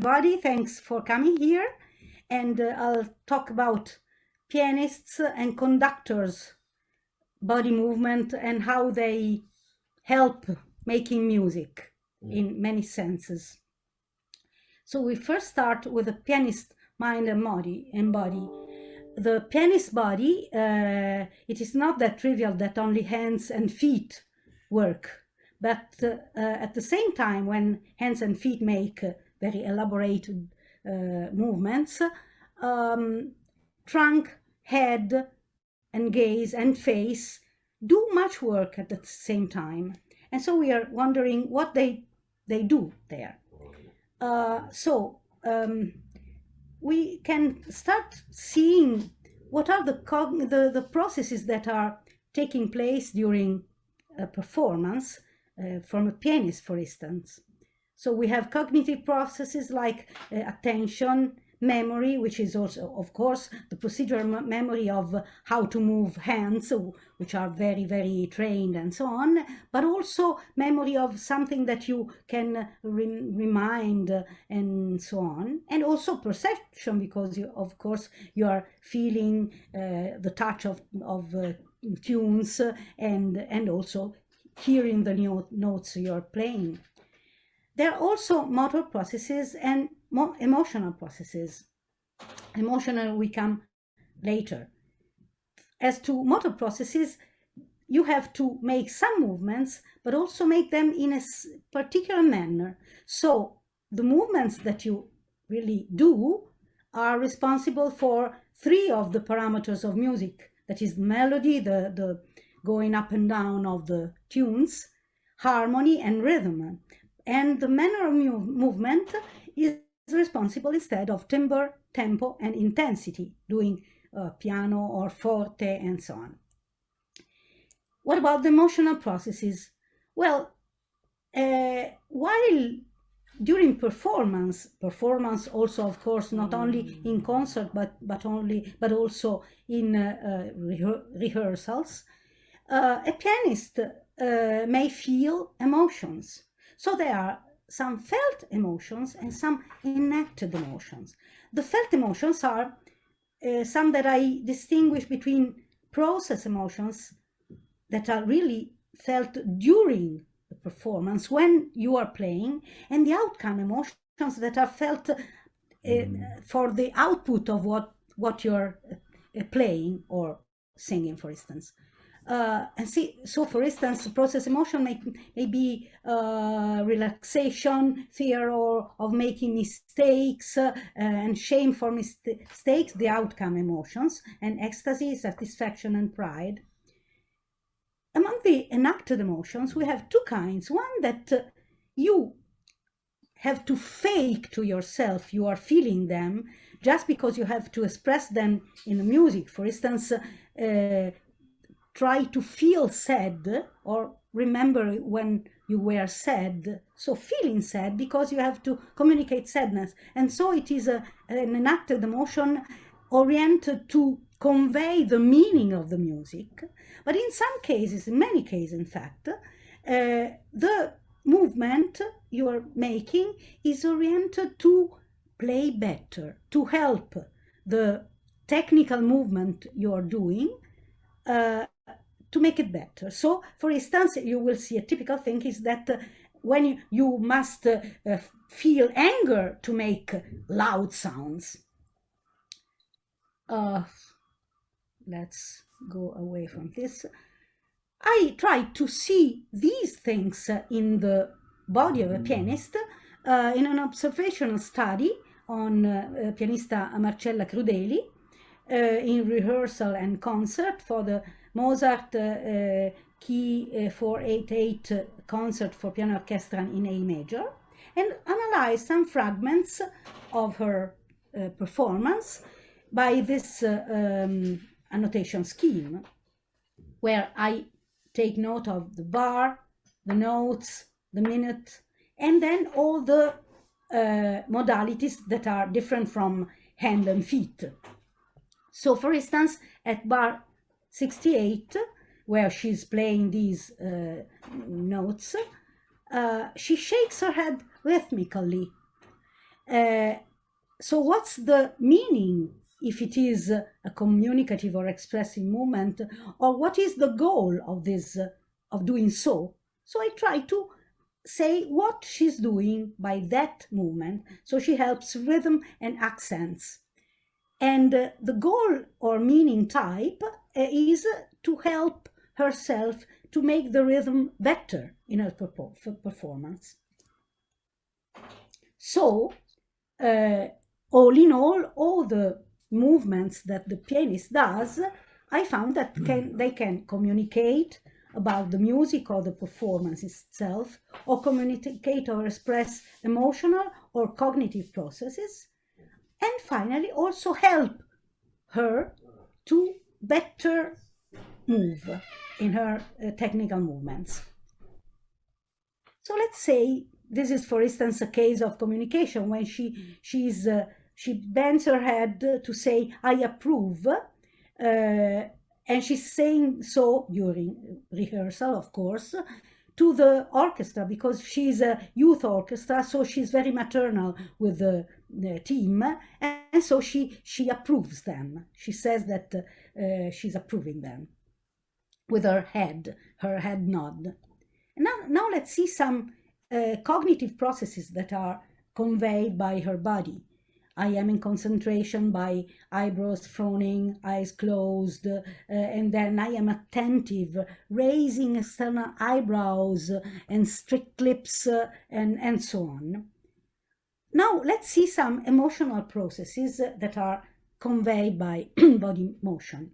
everybody. Thanks for coming here. And I'll talk about pianists and conductors' body movement and how they help making music in many senses. So we first start with the pianist mind and body. The pianist body, it is not that trivial that only hands and feet work, but at the same time, when hands and feet make very elaborated movements, trunk, head, and gaze and face do much work at the same time. And so we are wondering what they do there. We can start seeing what are the processes that are taking place during a performance from a pianist, for instance. So we have cognitive processes like attention, memory, which is also, of course, the procedural memory of how to move hands, which are very, very trained and so on, but also memory of something that you can remind and so on, and also perception, because of course you are feeling the touch of tunes and also hearing the notes you're playing. There are also motor processes and emotional processes. Emotional we come later. As to motor processes, you have to make some movements, but also make them in a particular manner. So the movements that you really do are responsible for 3 of the parameters of music. That is melody, the going up and down of the tunes, harmony and rhythm. And the manner of movement is responsible instead of timbre, tempo, and intensity, doing piano or forte and so on. What about the emotional processes? Well, while during performance also, of course, not only in concert but also in rehearsals, a pianist may feel emotions. So there are some felt emotions and some enacted emotions. The felt emotions are some that I distinguish between process emotions that are really felt during the performance when you are playing, and the outcome emotions that are felt for the output of what you're playing or singing, for instance. So for instance, process emotion may be relaxation, fear of making mistakes, and shame for mistakes, the outcome emotions, and ecstasy, satisfaction, and pride. Among the enacted emotions, we have 2 kinds. One that you have to fake to yourself you are feeling them, just because you have to express them in the music. For instance, try to feel sad or remember when you were sad. So feeling sad because you have to communicate sadness. And so it is an enacted emotion oriented to convey the meaning of the music. But in some cases, in many cases, in fact, the movement you are making is oriented to play better, to help the technical movement you are doing to make it better. So, for instance, you will see a typical thing is that when you must feel anger to make loud sounds. Let's go away from this. I try to see these things in the body of a pianist in an observational study on pianista Marcella Crudeli in rehearsal and concert for the Mozart Key 488 concert for piano orchestra in A major, and analyze some fragments of her performance by this annotation scheme, where I take note of the bar, the notes, the minute, and then all the modalities that are different from hand and feet. So, for instance, at bar 68, where she's playing these notes, she shakes her head rhythmically. So what's the meaning if it is a communicative or expressive movement, or what is the goal of this, of doing so? So I try to say what she's doing by that movement. So she helps rhythm and accents. And the goal or meaning type is to help herself to make the rhythm better in her performance. So, all in all the movements that the pianist does, I found that they can communicate about the music or the performance itself, or communicate or express emotional or cognitive processes, and finally also help her to better move in her technical movements. So let's say this is, for instance, a case of communication when she bends her head to say "I approve," and she's saying so during rehearsal, of course, to the orchestra, because she's a youth orchestra, so she's very maternal with the team, and so she approves them. She says that she's approving them with her head nod. Now let's see some cognitive processes that are conveyed by her body. I am in concentration by eyebrows frowning, eyes closed, and then I am attentive, raising external eyebrows and strict lips, and so on. Now let's see some emotional processes that are conveyed by body motion.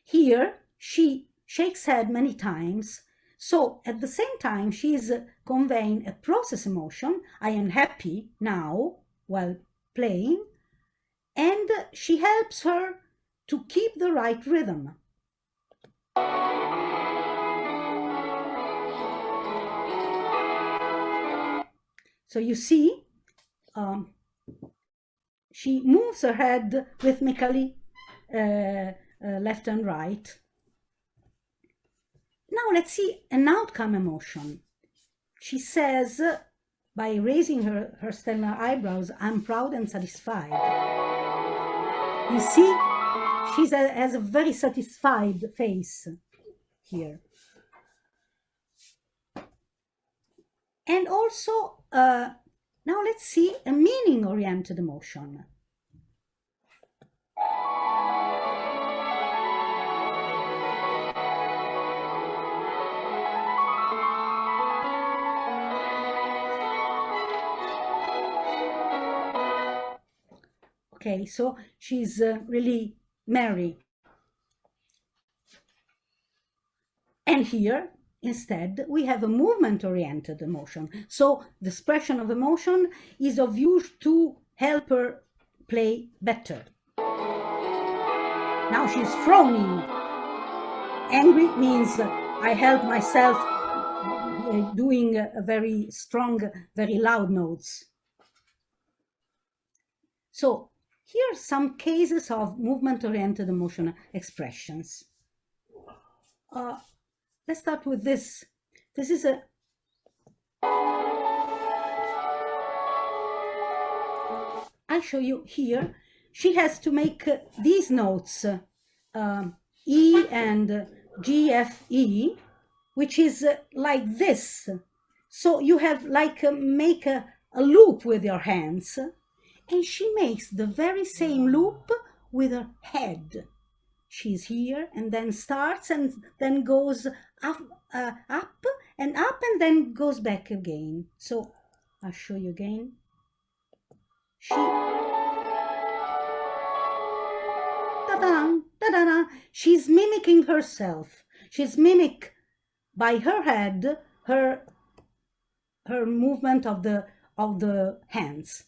Here she shakes head many times. So at the same time, she is conveying a process emotion. I am happy now while playing, and she helps her to keep the right rhythm. So you see, she moves her head rhythmically, left and right. Now let's see an outcome emotion. She says, by raising her stellar eyebrows, "I'm proud and satisfied." You see, she has a very satisfied face here. And also, now let's see a meaning-oriented emotion. Okay, so she's really merry. And here, instead, we have a movement-oriented emotion. So the expression of emotion is of use to help her play better. Now she's frowning. Angry means I help myself doing a very strong, very loud notes. So here are some cases of movement-oriented emotional expressions. Let's start with this. This is a... I'll show you here. She has to make these notes, E and G, F, E, which is like this. So you have like make a loop with your hands, and she makes the very same loop with her head. She's here and then starts and then goes up, up and up, and then goes back again. So I'll show you again. She's mimicking herself. She's mimic by her head, her movement of the hands.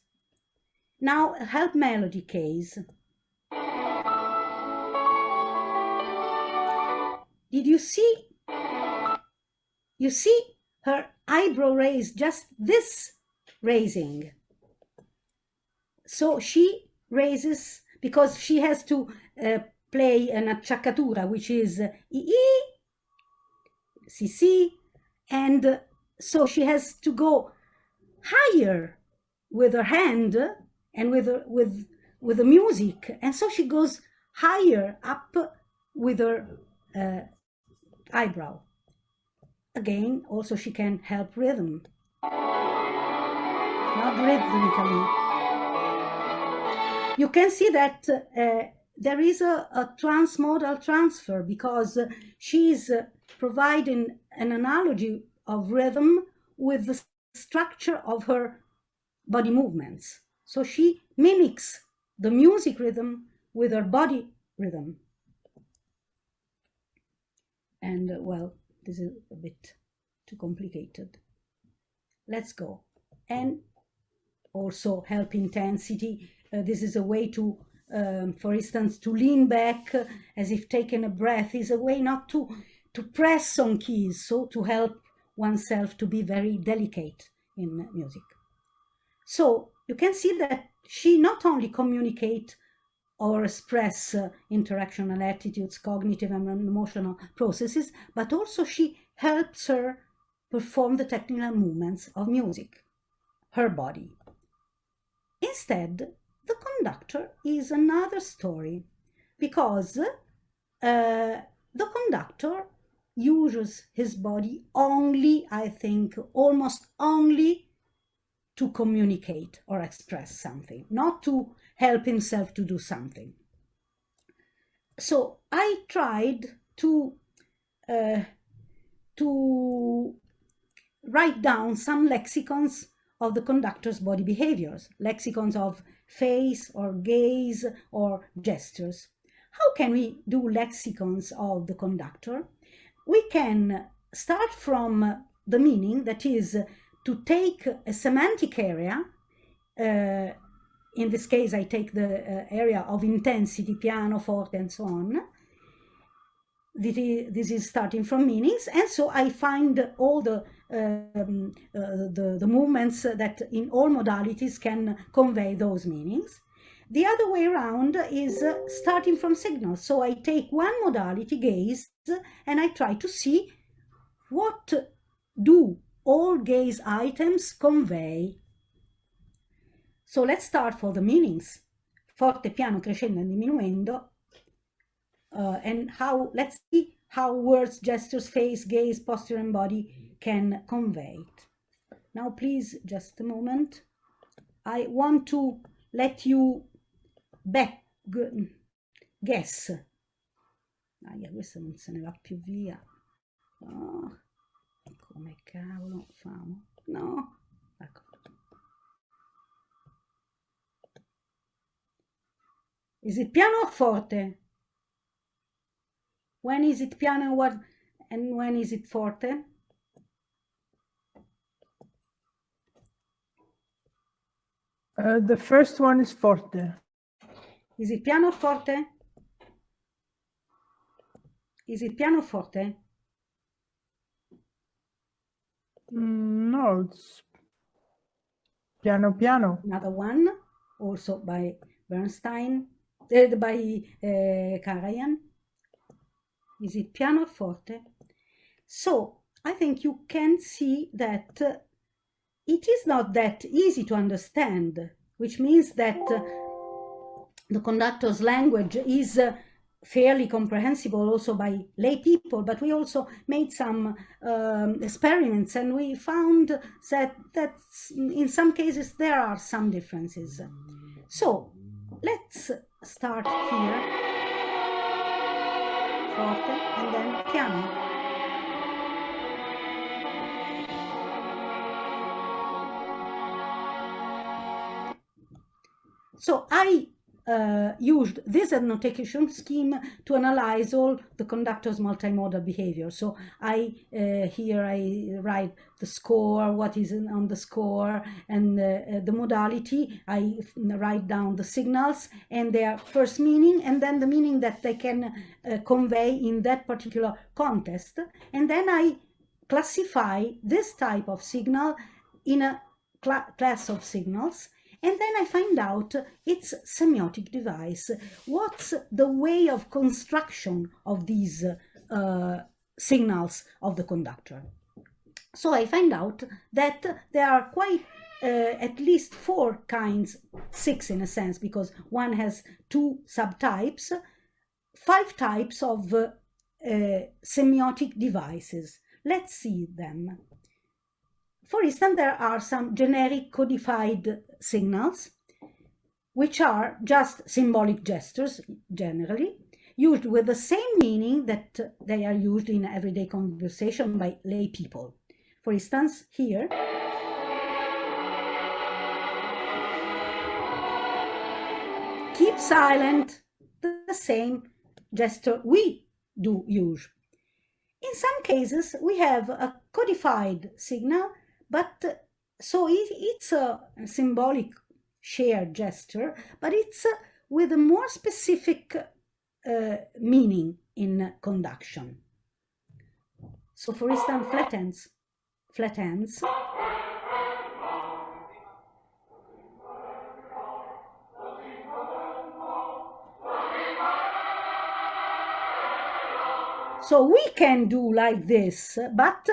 Now a help melody case. Did you see? You see her eyebrow raise, just this raising. So she raises because she has to play an acciaccatura, which is E, C, and so she has to go higher with her hand and with the music, and so she goes higher up with her eyebrow. Again, also she can help rhythm, not rhythmically. You can see that there is a transmodal transfer, because she's providing an analogy of rhythm with the structure of her body movements. So she mimics the music rhythm with her body rhythm. And well, this is a bit too complicated. Let's go. And also help intensity. This is a way to, for instance, to lean back as if taking a breath is a way not to press on keys, so to help oneself to be very delicate in music. So you can see that she not only communicate or express interactional attitudes, cognitive and emotional processes, but also she helps her perform the technical movements of music, her body. Instead, the conductor is another story, because the conductor uses his body only, I think, almost only to communicate or express something, not to help himself to do something. So I tried to write down some lexicons of the conductor's body behaviors, lexicons of face or gaze or gestures. How can we do lexicons of the conductor? We can start from the meaning, that is, to take a semantic area. In this case, I take the area of intensity, piano, forte, and so on. This is starting from meanings, and so I find all the movements that in all modalities can convey those meanings. The other way around is starting from signals. So I take one modality, gaze, and I try to see what do all gaze items convey. So let's start for the meanings. Forte, piano, crescendo and diminuendo. And let's see how words, gestures, face, gaze, posture, and body can convey it. Now, please, just a moment. I want to let you guess. Questo non se ne va più via. Oh, come cavolo famo? No, ecco. Is it piano or forte? When is it piano and when is it forte? The first one is forte. Is it piano or forte? Is it piano or forte? No, it's piano piano. Another one, also by Bernstein, by Karajan. Is it piano or forte? So I think you can see that it is not that easy to understand, which means that the conductor's language is fairly comprehensible also by lay people, but we also made some experiments, and we found that in some cases there are some differences. So let's start here, forte, and then piano. So I used this annotation scheme to analyze all the conductor's multimodal behavior. So here I write the score, what is on the score, and the modality. I write down the signals and their first meaning, and then the meaning that they can convey in that particular context. And then I classify this type of signal in a class of signals. And then I find out its semiotic device. What's the way of construction of these signals of the conductor? So I find out that they are quite at least 4 kinds, 6 in a sense, because one has 2 subtypes, 5 types of semiotic devices. Let's see them. For instance, there are some generic codified signals, which are just symbolic gestures, generally, used with the same meaning that they are used in everyday conversation by lay people. For instance, here, keep silent, the same gesture we do use. In some cases, we have a codified signal, but so it's a symbolic shared gesture, but it's with a more specific meaning in conduction. So, for instance, flat hands. So we can do like this, but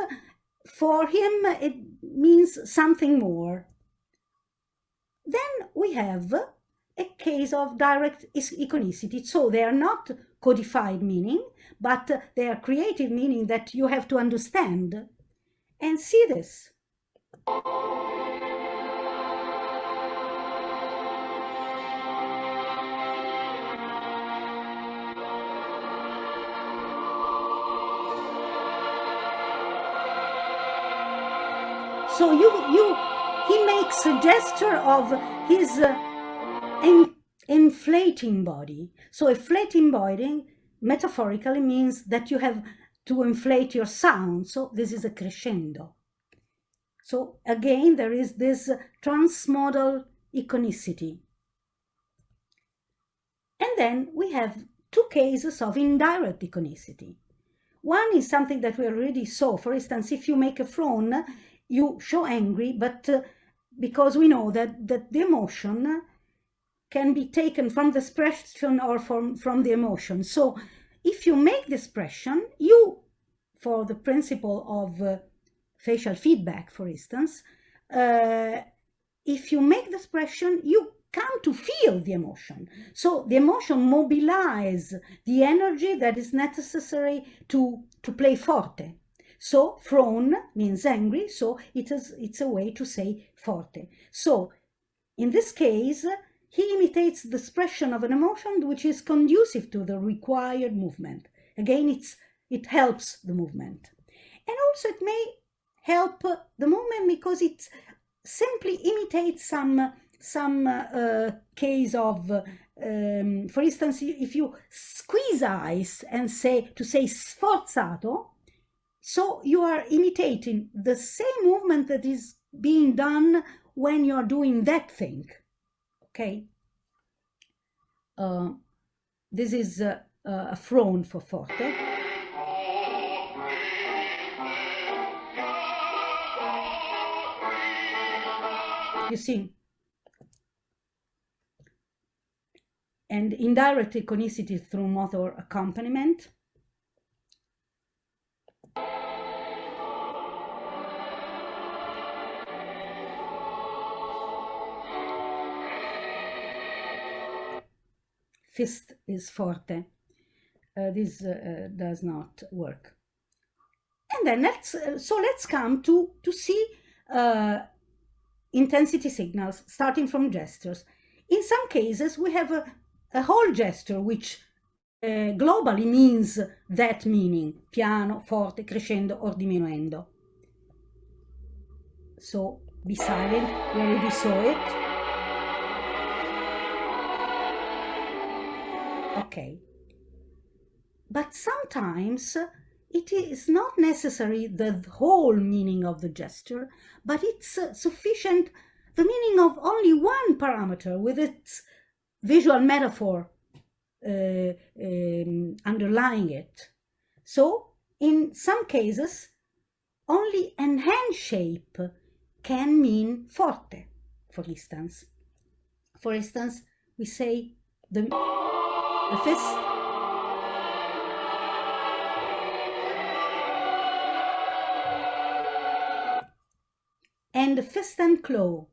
for him it means something more. Then we have a case of direct iconicity. So they are not codified meaning, but they are creative meaning that you have to understand. And see this. So he makes a gesture of his inflating body. So inflating body metaphorically means that you have to inflate your sound. So this is a crescendo. So again, there is this transmodal iconicity. And then we have 2 cases of indirect iconicity. One is something that we already saw. For instance, if you make a frown, you show angry, but because we know that the emotion can be taken from the expression or from the emotion. So if you make the expression, you, for the principle of facial feedback, for instance, if you make the expression, you come to feel the emotion. So the emotion mobilizes the energy that is necessary to play forte. So frown means angry, so it's a way to say forte. So in this case, he imitates the expression of an emotion which is conducive to the required movement. Again, it helps the movement. And also it may help the movement because it simply imitates some case of, for instance, if you squeeze eyes and say sforzato, so you are imitating the same movement that is being done when you're doing that thing. Okay? This is a frown for forte. You see? And indirect iconicity through motor accompaniment. Fist is forte. This does not work. And then let's come to see intensity signals starting from gestures. In some cases, we have a whole gesture which globally means that meaning: piano, forte, crescendo, or diminuendo. So be silent. We already saw it. Okay. But sometimes it is not necessary the whole meaning of the gesture, but it's sufficient the meaning of only one parameter with its visual metaphor underlying it. So in some cases, only an hand shape can mean forte, for instance. For instance, we say the fist, and the fist and claw.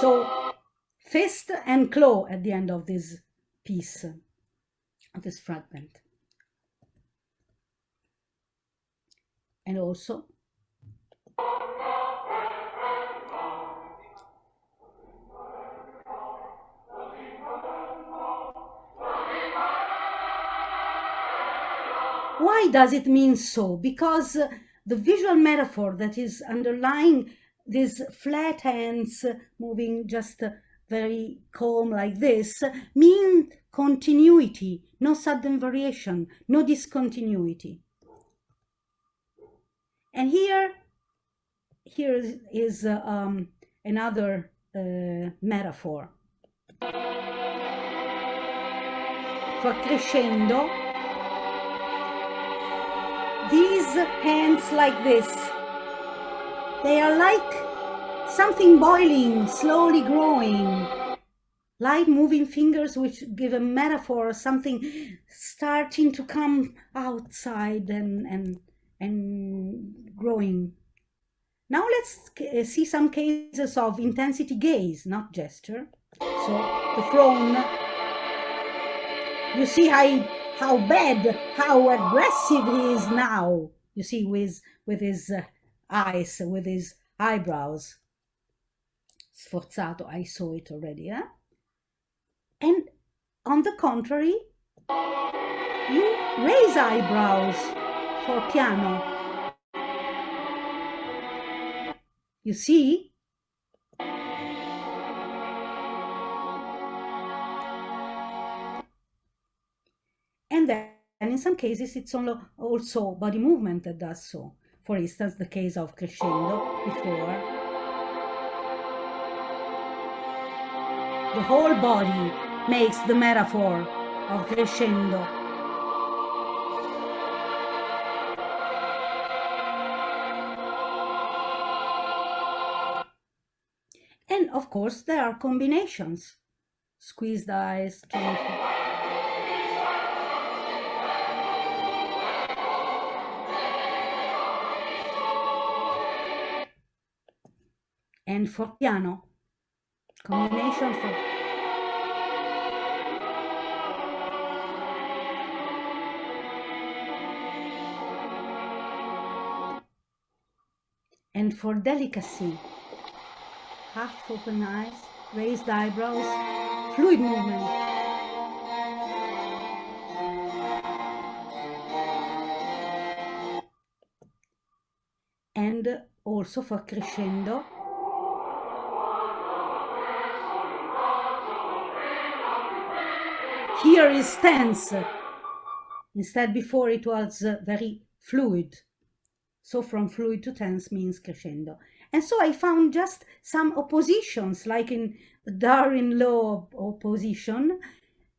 So fist and claw at the end of this piece, of this fragment. And also why does it mean so? Because the visual metaphor that is underlying these flat hands moving just very calm like this mean continuity, no sudden variation, no discontinuity. And here is another metaphor for crescendo. These hands like this, they are like something boiling, slowly growing, light moving fingers which give a metaphor, something starting to come outside and growing. Now let's see some cases of intensity gaze, not gesture. So the throne, you see how bad, how aggressive he is now. You see with his eyes, with his eyebrows. Sforzato, I saw it already, eh? And on the contrary, you raise eyebrows for piano. You see? And then in some cases it's also body movement that does so. For instance, the case of crescendo before. The whole body makes the metaphor of crescendo. And of course there are combinations. Squeezed eyes, and for piano, combination for and for delicacy, half open eyes, raised eyebrows, fluid movement. And also for crescendo, here is tense. Instead, before it was very fluid. So from fluid to tense means crescendo. And so I found just some oppositions, like in the Darwin law opposition,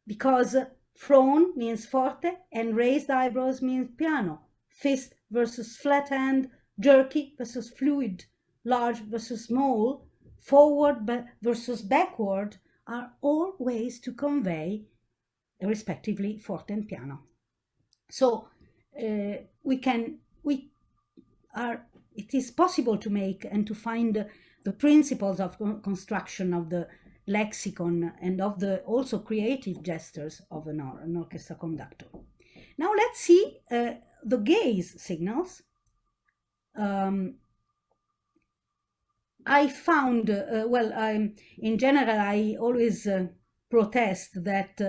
because frown means forte and raised eyebrows means piano. Fist versus flat hand, jerky versus fluid, large versus small, forward versus backward are all ways to convey respectively forte and piano. So it is possible to make and to find the principles of construction of the lexicon and of the also creative gestures of an orchestra conductor. Now let's see the gaze signals. I found, in general, I always protest that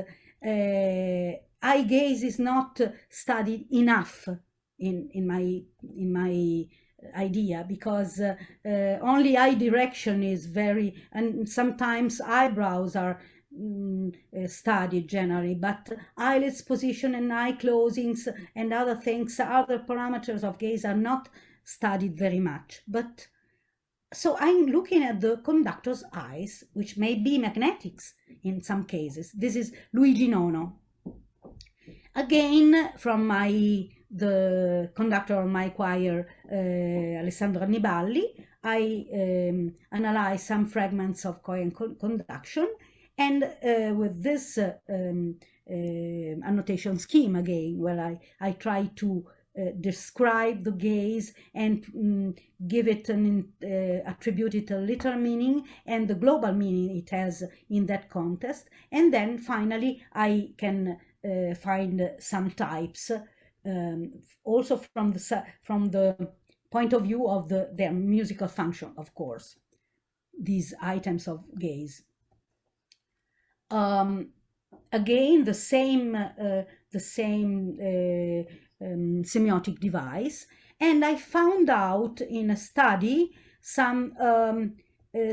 eye gaze is not studied enough in my idea, because only eye direction is very, and sometimes eyebrows are studied generally, but eyelids position and eye closings and other things, other parameters of gaze are not studied very much. But so I'm looking at the conductor's eyes, which may be magnetics in some cases. This is Luigi Nono. Again, from the conductor of my choir, Alessandro Anniballi, I analyzed some fragments of choir conduction, and with this annotation scheme again, where I try to describe the gaze and give it attribute it a literal meaning and the global meaning it has in that context. And then finally I can find some types also from the point of view of their musical function, of course, these items of gaze. Again, the same semiotic device, and I found out in a study some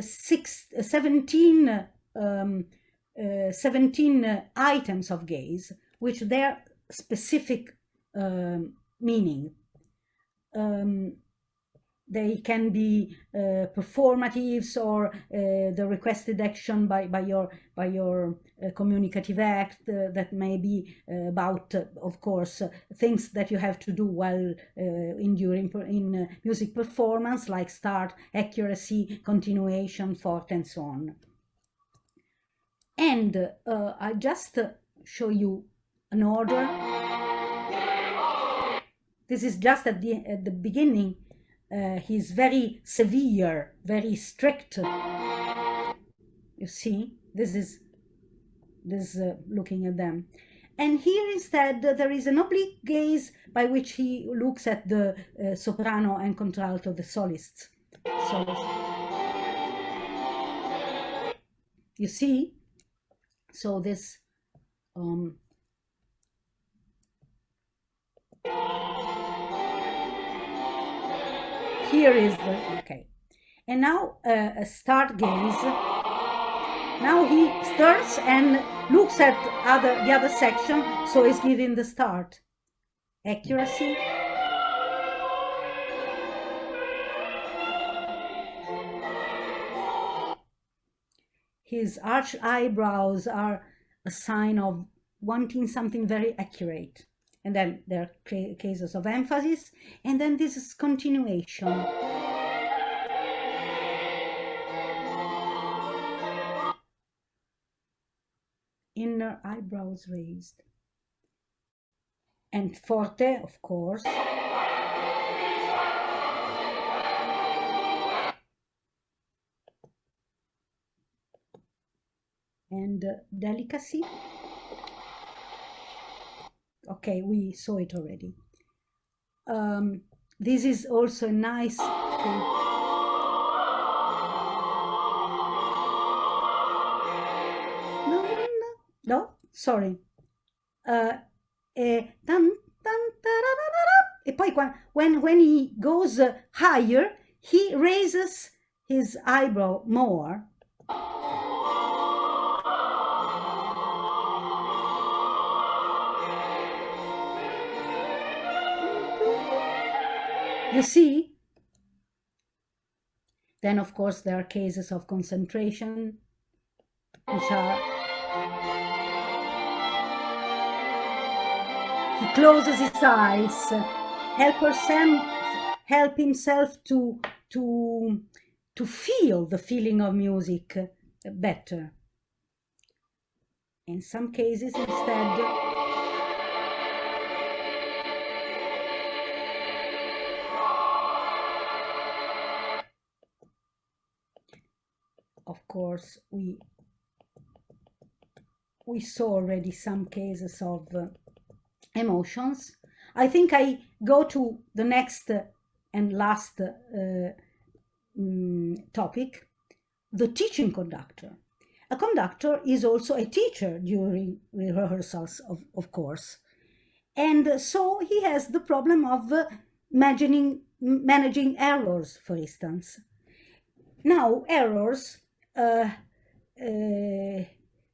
17 items of gaze, which their specific meaning. They can be performatives or the requested action by your communicative act that may be about, of course, things that you have to do while in music performance, like start, accuracy, continuation, forte, and so on. And I just show you an order. This is just at the beginning. He's very severe, very strict. You see, this is looking at them. And here instead there is an oblique gaze by which he looks at the soprano and contralto, the solists. You see? So this here is the, okay. And now a start gaze. Now he starts and looks at the other section, so he's giving the start. Accuracy. His arched eyebrows are a sign of wanting something very accurate. And then there are cases of emphasis, and then this is continuation. Inner eyebrows raised. And forte, of course. And delicacy. Okay, we saw it already. This is also a nice. No, sorry. E poi when he goes higher, he raises his eyebrow more. You see? Then, of course, there are cases of concentration, which are... He closes his eyes, help himself to feel the feeling of music better. In some cases, instead... Of course, we saw already some cases of emotions. I think I go to the next and last topic, the teaching conductor. A conductor is also a teacher during rehearsals, of course. And so he has the problem of managing errors, for instance. Now, errors,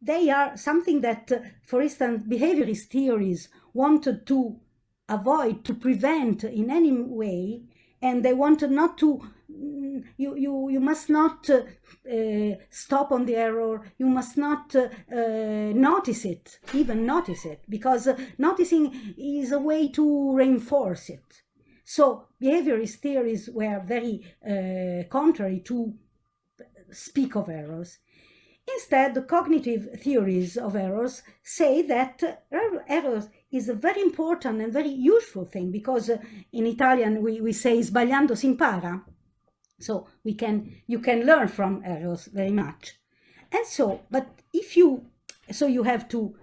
they are something that, for instance, behaviorist theories wanted to avoid, to prevent in any way, and they wanted not to, you must not stop on the error, you must not notice it, because noticing is a way to reinforce it. So behaviorist theories were very contrary to speak of errors. Instead, the cognitive theories of errors say that errors is a very important and very useful thing, because in Italian we say sbagliando si impara. So you can learn from errors very much. And so, but if you have to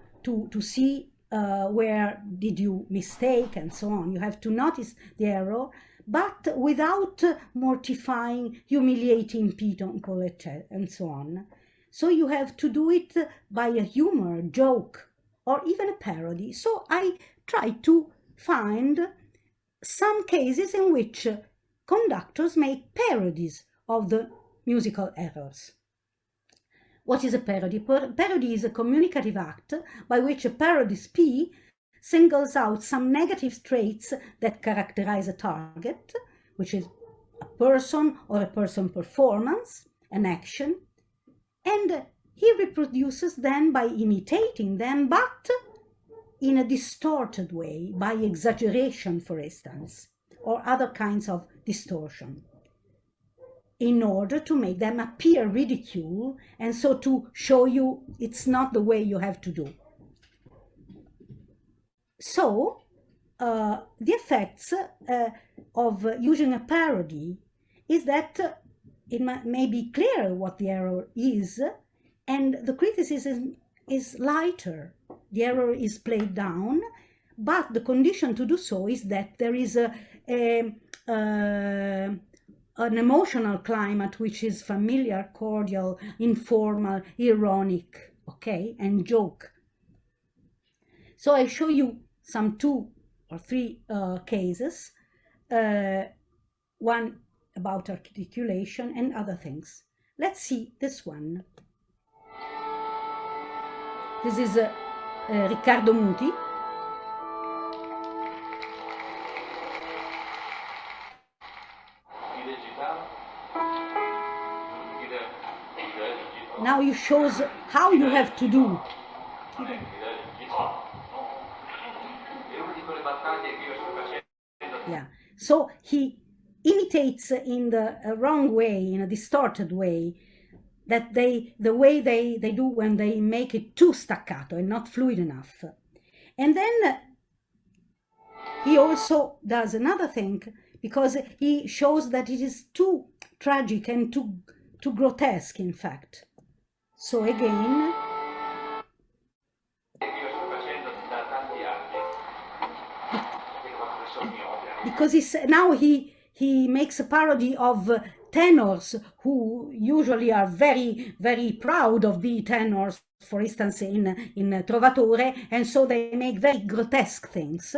see where did you mistake and so on. You have to notice the error, but without mortifying, humiliating people, and so on. So you have to do it by a humor, joke, or even a parody. So I try to find some cases in which conductors make parodies of the musical errors. What is a parody? Parody is a communicative act by which a parodistee singles out some negative traits that characterize a target, which is a person or a person performance, an action, and he reproduces them by imitating them, but in a distorted way, by exaggeration, for instance, or other kinds of distortion, in order to make them appear ridicule, and so to show you it's not the way you have to do. So, the effects of using a parody is that it may be clearer what the error is, and the criticism is lighter. The error is played down, but the condition to do so is that there is an emotional climate which is familiar, cordial, informal, ironic, okay, and joke. So I show you some 2 or 3 cases, one about articulation and other things. Let's see this one. This is Riccardo Muti. Now he shows how you have to do. Yeah, so he imitates in the wrong way, in a distorted way, that the way they do when they make it too staccato and not fluid enough. And then he also does another thing, because he shows that it is too tragic and too grotesque, in fact. So again, because now he makes a parody of tenors who usually are very, very proud of being tenors, for instance, in Trovatore, and so they make very grotesque things.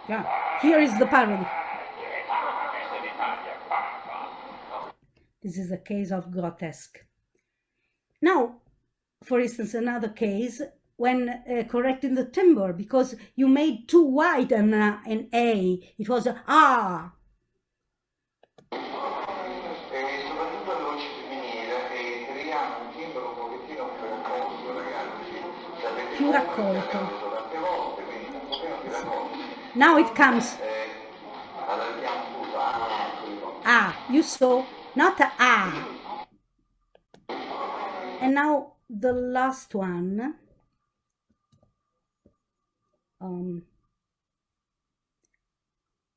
Yeah, here is the parody. This is a case of grotesque. Now, for instance, another case, when correcting the timbre, because you made too wide an A, it was a ah. Più raccolto. Now it comes ah, you saw, not a ah. And now the last one,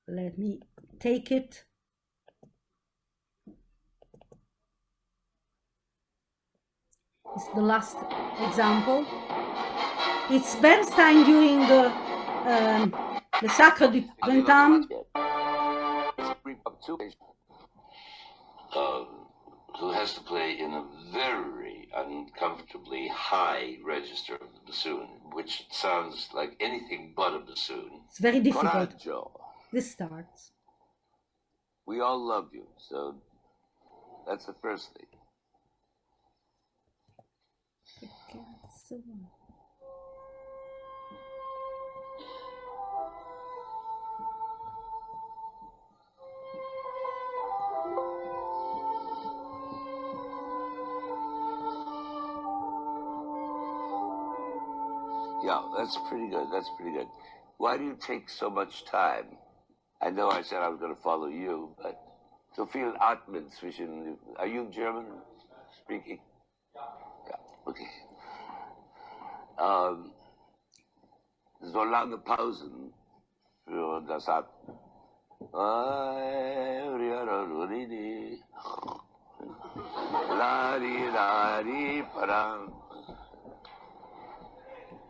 let me take it. It's the last example. It's Bernstein during the Sacre du Printemps. Who has to play in a very uncomfortably high register of the bassoon, which sounds like anything but a bassoon. It's very difficult. Coraggio. This starts. We all love you, so that's the first thing. Yeah, that's pretty good. That's pretty good. Why do you take so much time? I know I said I was going to follow you, but so viel atmen zwischen. Are you German speaking? Yeah. Okay. So lange Pausen für das Atmen.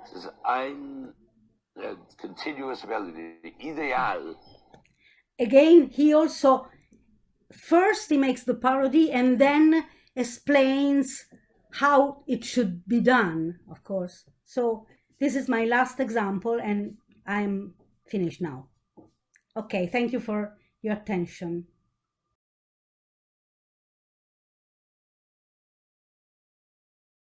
Es ist ein continuous melody, ideal. Again, he also, first he makes the parody and then explains how it should be done, of course. So this is my last example and I'm finished now. Okay, thank you for your attention.